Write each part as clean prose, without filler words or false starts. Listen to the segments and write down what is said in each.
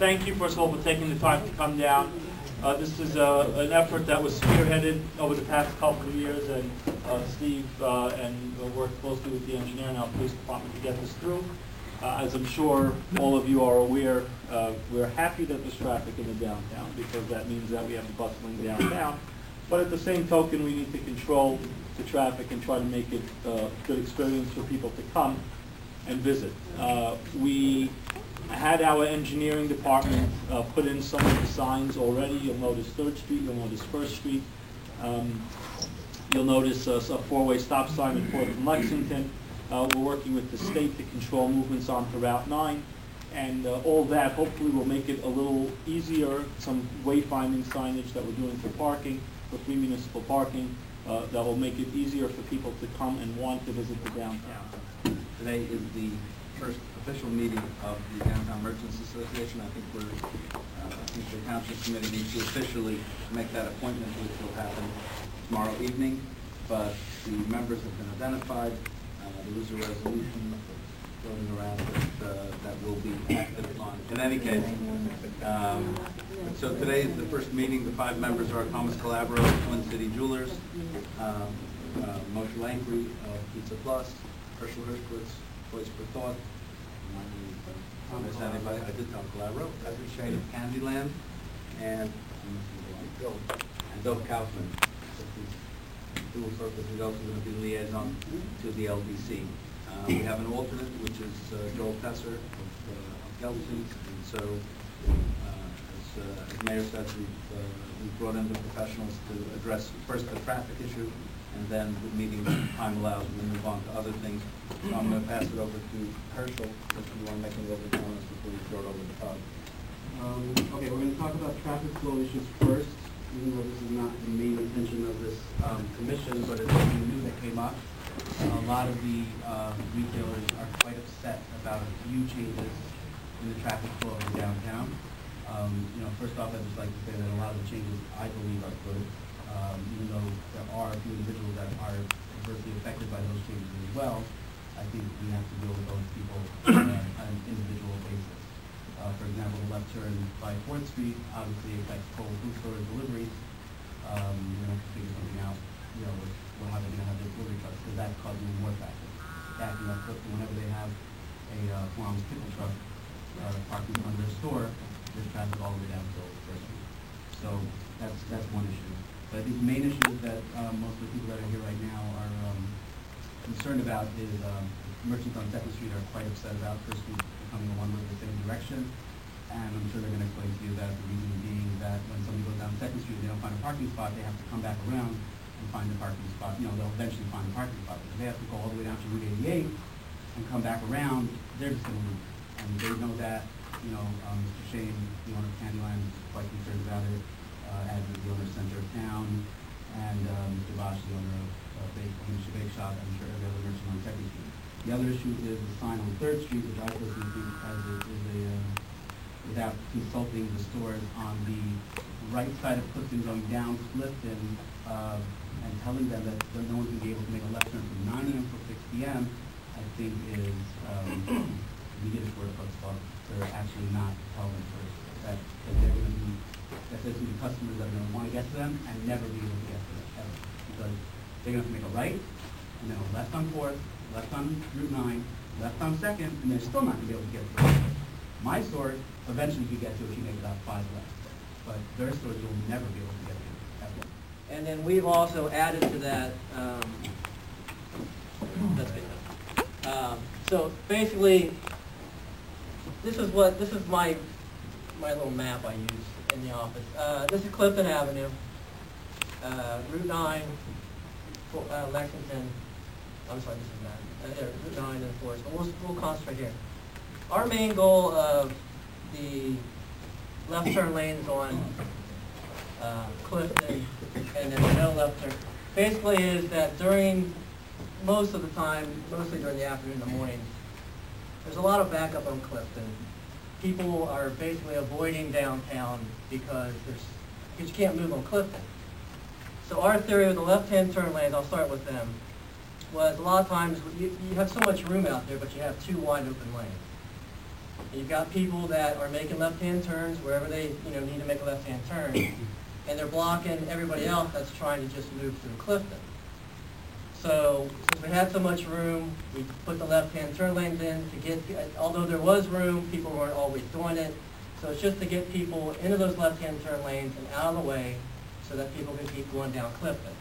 thank you, first of all, for taking the time to come down. This is an effort that was spearheaded over the past couple of years, and Steve worked closely with the engineer and our police department to get this through. As I'm sure all of you are aware, we're happy that there's traffic in the downtown, because that means that we have the bustling downtown. But at the same token, we need to control the traffic and try to make it a good experience for people to come and visit. We had our engineering department put in some of the signs already. You'll notice 3rd Street, you'll notice 1st Street. You'll notice a 4-way stop sign at 4th and Lexington. We're working with the state to control movements onto Route 9. And all that hopefully will make it a little easier. Some wayfinding signage that we're doing for parking, for free municipal parking, that will make it easier for people to come and want to visit the downtown. Today is the first official meeting of the Downtown Merchants Association. I think the Township Committee needs to officially make that appointment, which will happen tomorrow evening. But the members have been identified. There is a resolution floating around that will be acted upon. In any case, so today is the first meeting. The 5 members are Thomas Calabro, Twin City Jewelers, Moshe Langry of Pizza Plus, Herschel Hirschowitz, Toys for Thought, I did Tom Calabro, Every Shade of Candyland, and Dov Kaufman. Dual purpose is also going to be liaison to the LDC. We have an alternate, which is Joel Tesser of Gelson's, and so as Mayor said, we've brought in the professionals to address first the traffic issue, and then the meeting time allows, we'll move on to other things. So I'm going to pass it over to Herschel, if you want to make any opening comments before you throw it over to Todd. Okay, we're going to talk about traffic flow issues first, even though this is not the main intention of this commission, but it's something new that came up. A lot of the retailers are quite upset about a few changes in the traffic flow of the downtown. First off, I'd just like to say that a lot of the changes I believe are good, even though there are a few individuals that are adversely affected by those changes as well. I think we have to deal with those people on an individual basis. For example, the left turn by 4th Street obviously affects Kohl's food store deliveries. We're going to figure something out, with how they're going to have their delivery trucks, because that causes more traffic. Backing up whenever they have a Florence pickle truck parking in front of their store, there's traffic all the way down to 1st Street. So that's one issue. But I think the main issue that most of the people that are here right now are concerned about is merchants on 2nd Street are quite upset about 1st Street becoming a one-way the same direction. And I'm sure they're going to explain to you that the reason being that when somebody goes down 2nd Street and they don't find a parking spot, they have to come back around and find the parking spot. They'll eventually find the parking spot. But if they have to go all the way down to Route 88 and come back around, they're just going to lose. And they know that. Mr. Shane, the owner of Candyland, is quite concerned about it, as is the owner of Center of Town, and Mr. Bosch, the owner of Bake Shop, and I'm sure every other merchant on 2nd Street. The other issue is the sign on 3rd Street, which I personally think without consulting the stores on the right side of Clifton going down Clifton, and telling them that no one's going to be able to make a left turn from 9 a.m. till 6 p.m., I think is the biggest word of stuff. They're actually not telling first that they're going to be, that there's going to be customers that are going to want to get to them and never be able to get to them ever. Because they're going to have to make a right, and then a left on 4th, left on Route 9, left on 2nd, and they're still not going to be able to get to them. My store, eventually you get to if you make about 5 left. But their stores you'll never be able to get to ever. And then we've also added to that, that's good. So basically, this is my little map I use in the office. This is Clifton Avenue, Route 9, Lexington. I'm sorry, this is Route 9 and Forest. But we'll concentrate here. Our main goal of the left turn lanes on Clifton and then no left turn basically is that during most of the time, mostly during the afternoon and the morning, there's a lot of backup on Clifton. People are basically avoiding downtown because you can't move on Clifton. So our theory with the left-hand turn lanes, I'll start with them, was a lot of times you have so much room out there, but you have 2 wide open lanes. You've got people that are making left-hand turns wherever they, need to make a left-hand turn, and they're blocking everybody else that's trying to just move through Clifton. So, since we had so much room, we put the left-hand turn lanes in to get, although there was room, people weren't always doing it. So it's just to get people into those left-hand turn lanes and out of the way so that people can keep going down Clifton.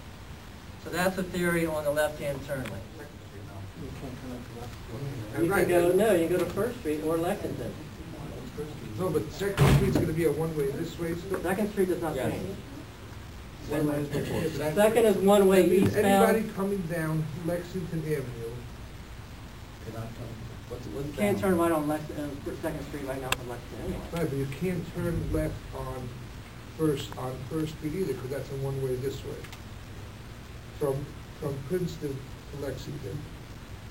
So that's the theory on the left-hand turn lane. You can go to First Street or Lexington. No, but Second Street's gonna be a one-way this way still? Second Street does not Yes. change. One way is before. Second is one-way That means eastbound. anybody coming down Lexington Avenue, You can't turn right on Second Street right now from Lexington anyway. right, but you can't turn left on First Street either, because that's a one-way this way. From Princeton to Lexington,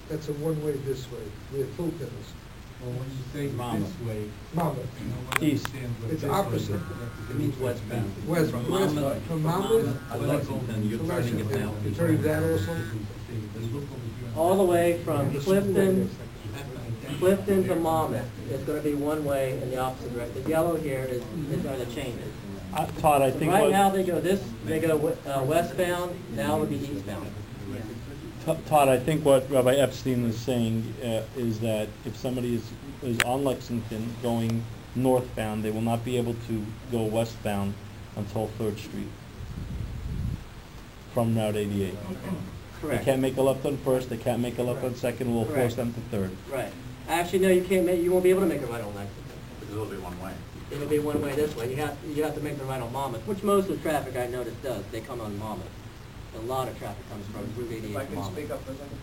that's a one-way this way, where Fulton is. Well, when you say this way, Monmouth. East. It's opposite. It means westbound. West, From west, Monmouth from Monmouth to Lexington, you're to turning it Lexington. now. You're turning that also? All the way from Clifton to Monmouth is going to be one way in the opposite direction. The yellow here is going to change it. Todd, I So think right now they go westbound, now it would be eastbound. Todd, I think what Rabbi Epstein is saying is that if somebody is on Lexington going northbound, they will not be able to go westbound until 3rd Street from Route 88. They Correct. can't make a left on First, they can't make a left on Second, we'll force Correct. them to 3rd. Right. Actually, no, you won't be able to make a right on Lexington. Because it'll be one way. It'll be one way this way. You have to make the right on Monmouth, which most of the traffic I noticed does. They come on Monmouth. A lot of traffic comes from Route 88 If I to can Monmouth. speak up for a second.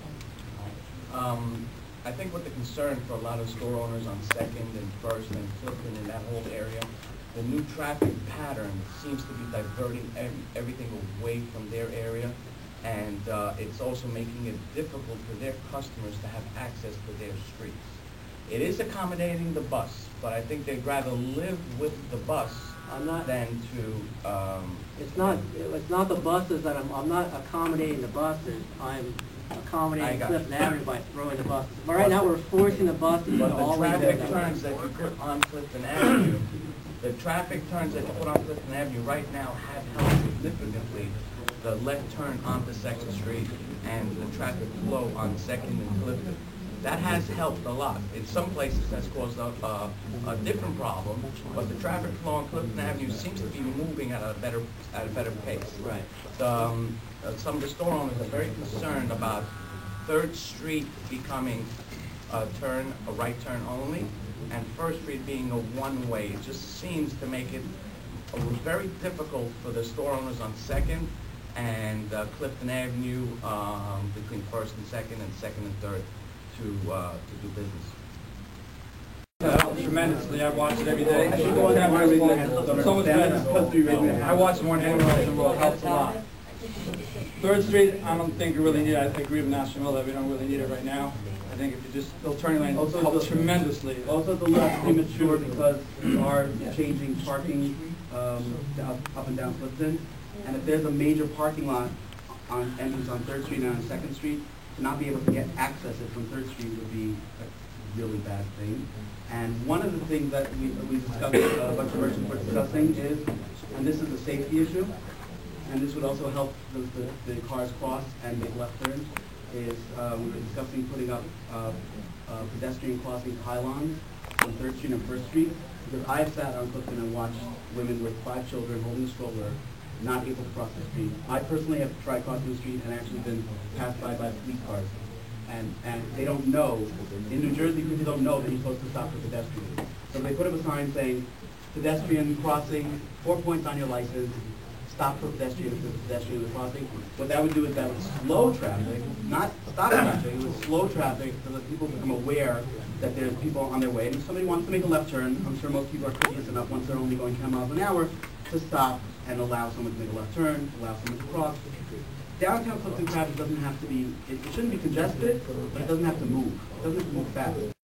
I think what the concern for a lot of store owners on Second and First and Clifton and that whole area, the new traffic pattern seems to be diverting everything away from their area, and it's also making it difficult for their customers to have access to their streets. It is accommodating the bus, but I think they'd rather live with the bus than to, It's not the buses that I'm not accommodating the buses. I'm accommodating I got Clifton you. Avenue by throwing the buses. But right now we're forcing the buses to but all the the way traffic down. turns that you put on Clifton Avenue, the traffic turns that you put on Clifton Avenue right now have helped significantly the left turn onto Second Street and the traffic flow on Second and Clifton. That has helped a lot. In some places, that's caused a different problem, but the traffic flow on Clifton Avenue seems to be moving at a better pace. Right. Some of the store owners are very concerned about 3rd Street becoming a right turn only, and First Street being a one-way. It just seems to make it very difficult for the store owners on Second and Clifton Avenue between First and Second and Third to do business. tremendously. I watch it every day. So much better. I watch more than anyone else in the world. It helps a lot. 3rd Street, I don't think you really need it. I agree with National that we don't really need it right now. I think if you just build turning lanes, it'll help tremendously. Also, it's a little premature because we are changing parking up and down Clifton. And if there's a major parking lot on entrance on 3rd Street and on 2nd Street, to not be able to get access it from 3rd Street would be a really bad thing. And one of the things that we discussed, a bunch of merchants were discussing is, and this is a safety issue, and this would also help the cars cross and make left turns, is we were discussing putting up pedestrian crossing pylons on 3rd Street and 1st Street, because I have sat on Clifton and watched women with 5 children holding a stroller not able to cross the street. I personally have tried crossing the street and actually been passed by police cars. And they don't know, in New Jersey, people don't know that you're supposed to stop for pedestrians. So they put up a sign saying, pedestrian crossing, 4 points on your license, stop for pedestrian if there's a pedestrian in the crossing. What that would do is that would slow traffic, not stop traffic, it would slow traffic so that people become aware that there's people on their way. And if somebody wants to make a left turn, I'm sure most people are courteous enough, once they're only going 10 miles an hour, to stop and allow someone to make a left turn, allow someone to cross. Downtown Clifton traffic doesn't have to be, it shouldn't be congested, but it doesn't have to move. It doesn't have to move fast.